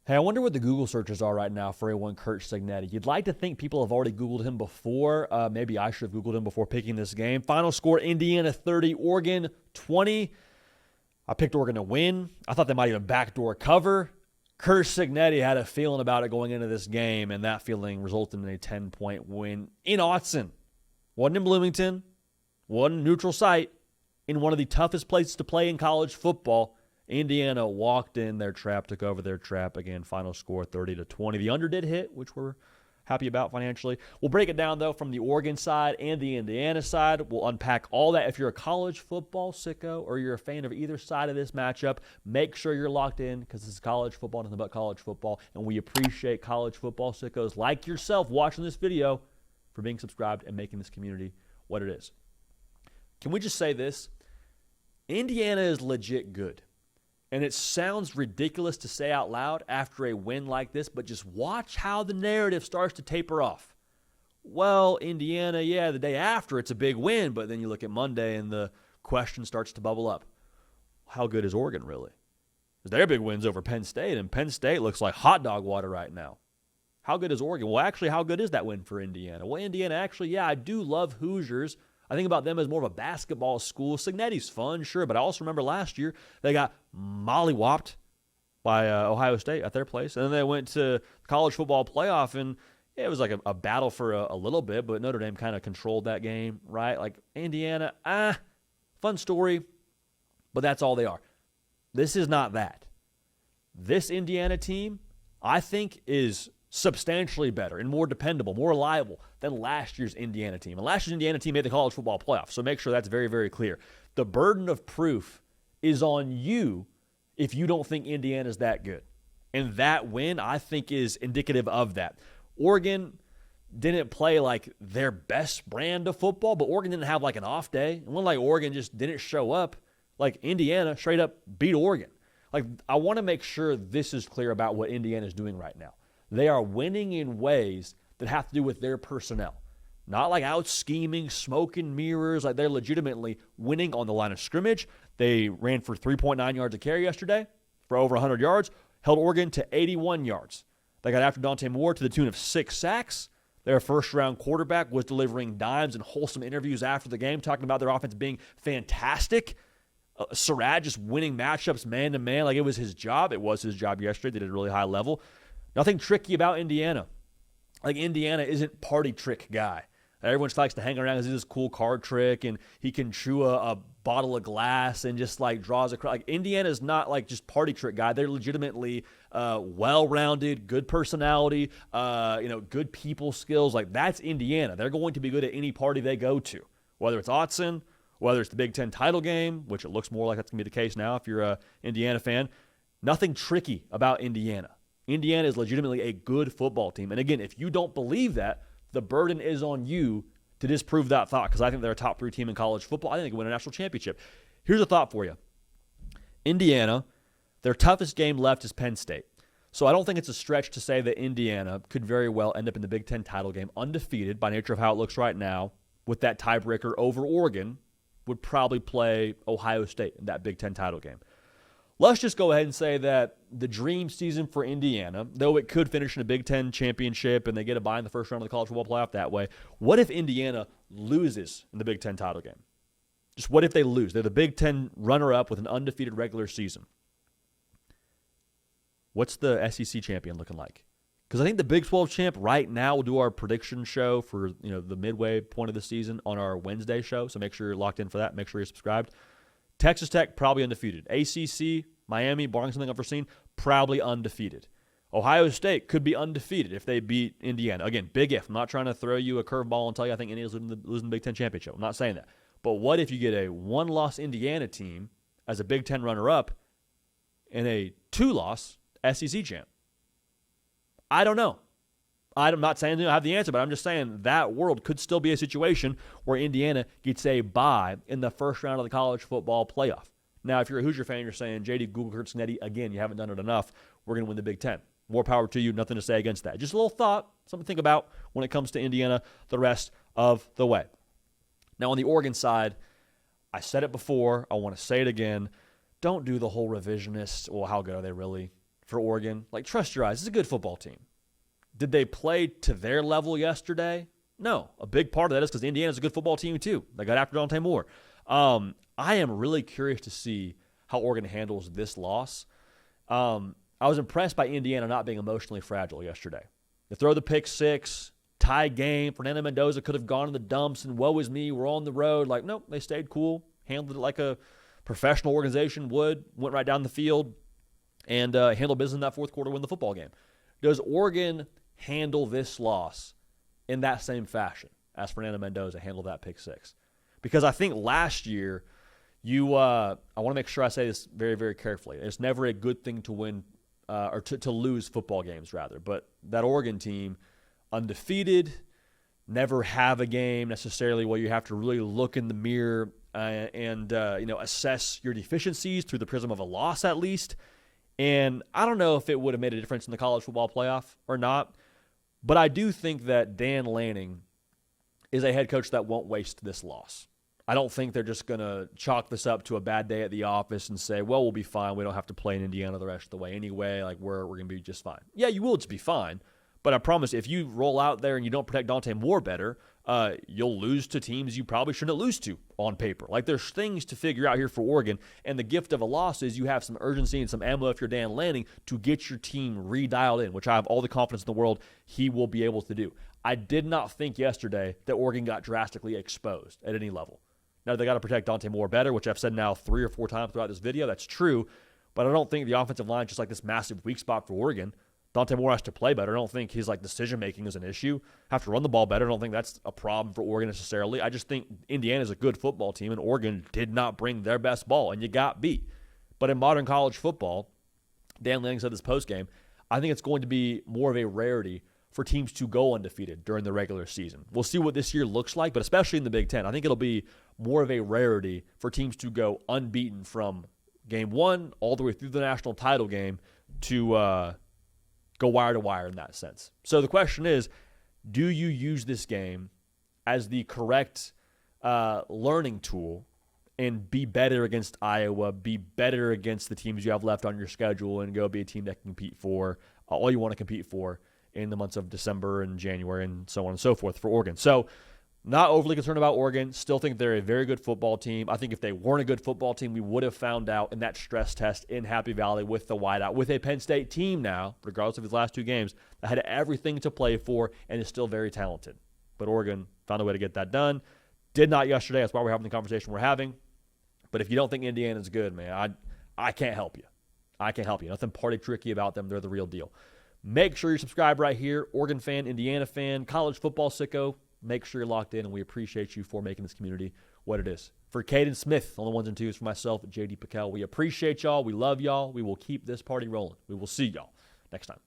Hey, I wonder what the Google searches are right now for A1 Kurt Cignetti. You'd like to think people have already Googled him before. Maybe I should have Googled him before picking this game. Final score, Indiana 30, Oregon 20. I picked Oregon to win. I thought they might even backdoor cover. Kurt Cignetti had a feeling about it going into this game, and that feeling resulted in a 10-point win in Autzen. Wasn't in Bloomington. Wasn't a neutral site. In one of the toughest places to play in college football. Indiana walked in their trap, took over their trap. Again, final score 30-20. The under did hit, which we're happy about financially. We'll break it down, though, from the Oregon side and the Indiana side. We'll unpack all that. If you're a college football sicko or you're a fan of either side of this matchup, make sure you're locked in because this is college football, nothing but college football. And we appreciate college football sickos like yourself watching this video for being subscribed and making this community what it is. Can we just say this? Indiana is legit good. And it sounds ridiculous to say out loud after a win like this, but just watch how the narrative starts to taper off. Well, Indiana, yeah, the day after it's a big win, but then you look at Monday and the question starts to bubble up. How good is Oregon really? Because their big win's over Penn State, and Penn State looks like hot dog water right now. How good is Oregon? Well, actually, how good is that win for Indiana? Well, Indiana, actually, yeah, I do love Hoosiers. I think about them as more of a basketball school. Cignetti's fun, sure, but I also remember last year they got mollywopped by Ohio State at their place, and then they went to the college football playoff, and it was like a battle for a little bit, but Notre Dame kind of controlled that game, right? Like Indiana, fun story, but that's all they are. This is not that. This Indiana team, I think, is substantially better and more dependable, more reliable than last year's Indiana team. And last year's Indiana team made the college football playoff, so make sure that's very, very clear. The burden of proof is on you if you don't think Indiana's that good. And that win, I think, is indicative of that. Oregon didn't play like their best brand of football, but Oregon didn't have like an off day. It wasn't like Oregon just didn't show up. Like Indiana straight up beat Oregon. Like, I want to make sure this is clear about what Indiana is doing right now. They are winning in ways that have to do with their personnel. Not like out scheming, smoke and mirrors. Like, they're legitimately winning on the line of scrimmage. They ran for 3.9 yards a carry yesterday for over 100 yards, held Oregon to 81 yards. They got after Dante Moore to the tune of 6 sacks. Their first-round quarterback was delivering dimes and wholesome interviews after the game, talking about their offense being fantastic. Surratt just winning matchups man-to-man like it was his job. It was his job yesterday. They did a really high level. Nothing tricky about Indiana. Like, Indiana isn't party trick guy. Everyone just likes to hang around because he's this cool card trick and he can chew a bottle of glass and just like draws a crowd. Like, Indiana's not like just party trick guy. They're legitimately well-rounded, good personality, good people skills. Like, that's Indiana. They're going to be good at any party they go to, whether it's Autzen, whether it's the Big Ten title game, which it looks more like that's going to be the case now if you're an Indiana fan. Nothing tricky about Indiana. Indiana is legitimately a good football team. And again, if you don't believe that, the burden is on you to disprove that thought, because I think they're a top 3 team in college football. I think they can win a national championship. Here's a thought for you. Indiana, their toughest game left is Penn State. So I don't think it's a stretch to say that Indiana could very well end up in the Big Ten title game undefeated by nature of how it looks right now, with that tiebreaker over Oregon, would probably play Ohio State in that Big Ten title game. Let's just go ahead and say that the dream season for Indiana, though it could finish in a Big Ten championship and they get a bye in the first round of the college football playoff that way, what if Indiana loses in the Big Ten title game? Just what if they lose? They're the Big Ten runner-up with an undefeated regular season. What's the SEC champion looking like? Because I think the Big 12 champ right now will do our prediction show for the midway point of the season on our Wednesday show, so make sure you're locked in for that. Make sure you're subscribed. Texas Tech, probably undefeated. ACC, Miami, barring something unforeseen, probably undefeated. Ohio State could be undefeated if they beat Indiana. Again, big if. I'm not trying to throw you a curveball and tell you I think Indiana's losing the Big Ten championship. I'm not saying that. But what if you get a 1-loss Indiana team as a Big Ten runner-up and a 2-loss SEC champ? I don't know. I'm not saying I have the answer, but I'm just saying that world could still be a situation where Indiana gets a bye in the first round of the college football playoff. Now, if you're a Hoosier fan, you're saying, JD, Google Kurt Cignetti, again, you haven't done it enough. We're going to win the Big Ten. More power to you. Nothing to say against that. Just a little thought, something to think about when it comes to Indiana the rest of the way. Now, on the Oregon side, I said it before. I want to say it again. Don't do the whole revisionist, well, how good are they really for Oregon. Like, trust your eyes. It's a good football team. Did they play to their level yesterday? No. A big part of that is because Indiana's a good football team too. They got after Dante Moore. I am really curious to see how Oregon handles this loss. I was impressed by Indiana not being emotionally fragile yesterday. They throw the pick six, tie game. Fernando Mendoza could have gone in the dumps and woe is me, we're on the road. Like, nope, they stayed cool, handled it like a professional organization would, went right down the field, and handled business in that fourth quarter, win the football game. Does Oregon handle this loss in that same fashion as Fernando Mendoza handled that pick six? Because I think last year, I want to make sure I say this very, very carefully. It's never a good thing to win or to lose football games, rather. But that Oregon team, undefeated, never have a game necessarily where you have to really look in the mirror and assess your deficiencies through the prism of a loss at least. And I don't know if it would have made a difference in the college football playoff or not, but I do think that Dan Lanning is a head coach that won't waste this loss. I don't think they're just going to chalk this up to a bad day at the office and say, well, we'll be fine. We don't have to play in Indiana the rest of the way anyway. Like, we're going to be just fine. Yeah, you will just be fine. But I promise if you roll out there and you don't protect Dante Moore better, you'll lose to teams you probably shouldn't lose to on paper. Like, there's things to figure out here for Oregon. And the gift of a loss is you have some urgency and some ammo if you're Dan Lanning to get your team redialed in, which I have all the confidence in the world he will be able to do. I did not think yesterday that Oregon got drastically exposed at any level. Now, they got to protect Dante Moore better, which I've said now 3 or 4 times throughout this video. That's true. But I don't think the offensive line is just like this massive weak spot for Oregon. Dante Moore has to play better. I don't think his decision-making is an issue. Have to run the ball better. I don't think that's a problem for Oregon necessarily. I just think Indiana is a good football team, and Oregon did not bring their best ball, and you got beat. But in modern college football, Dan Lanning said this postgame, I think it's going to be more of a rarity for teams to go undefeated during the regular season. We'll see what this year looks like, but especially in the Big Ten, I think it'll be more of a rarity for teams to go unbeaten from game one all the way through the national title game to go wire to wire in that sense. So the question is, do you use this game as the correct learning tool and be better against Iowa, be better against the teams you have left on your schedule, and go be a team that can compete for all you want to compete for in the months of December and January and so on and so forth for Oregon? So not overly concerned about Oregon. Still think they're a very good football team. I think if they weren't a good football team, we would have found out in that stress test in Happy Valley with the whiteout, with a Penn State team now, regardless of his last 2 games, that had everything to play for and is still very talented. But Oregon found a way to get that done. Did not yesterday. That's why we're having the conversation we're having. But if you don't think Indiana's good, man, I can't help you. I can't help you. Nothing party tricky about them. They're the real deal. Make sure you're subscribed right here. Oregon fan, Indiana fan, college football sicko. Make sure you're locked in, and we appreciate you for making this community what it is. For Caden Smith on the 1s and 2s, for myself, JD PicKell, we appreciate y'all. We love y'all. We will keep this party rolling. We will see y'all next time.